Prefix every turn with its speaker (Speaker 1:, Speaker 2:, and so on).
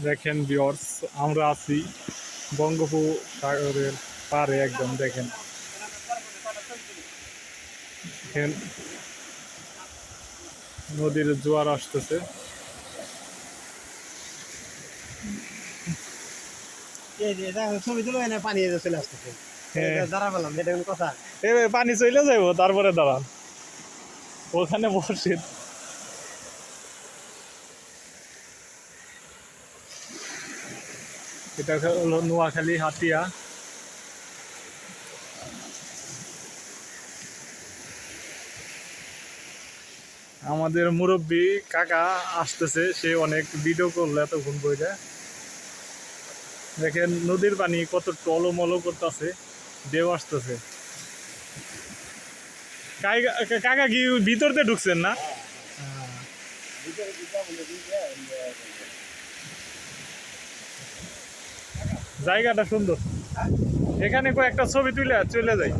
Speaker 1: দেখেন ভিউয়ার্স, আমরা আছি বঙ্গোপসাগরের পারে একদম। দেখেন দেখেন নদীর জোয়ার আসতেছে।
Speaker 2: ছবি তুলো না, পানি চলে আসতেছে। দাঁড়া পেলাম, এটা কোনো কথা?
Speaker 1: পানি চলে যাইব, তারপরে দাঁড়ান ওখানে বসে। এটা হলো নোয়াখালী হাতিয়া। আমাদের মুরব্বী কাকা আসতেছে, সে অনেক ভিডিও করলো এতক্ষণ বইটা। দেখেন নদীর পানি কত টলমলো করতেছে, ঢেউ আসতেছে। কাকা কি ভিতর দিয়ে ঢুকছেন না? জায়গাটা সুন্দর, এখানে কয়েকটা ছবি তুলে চলে যাই।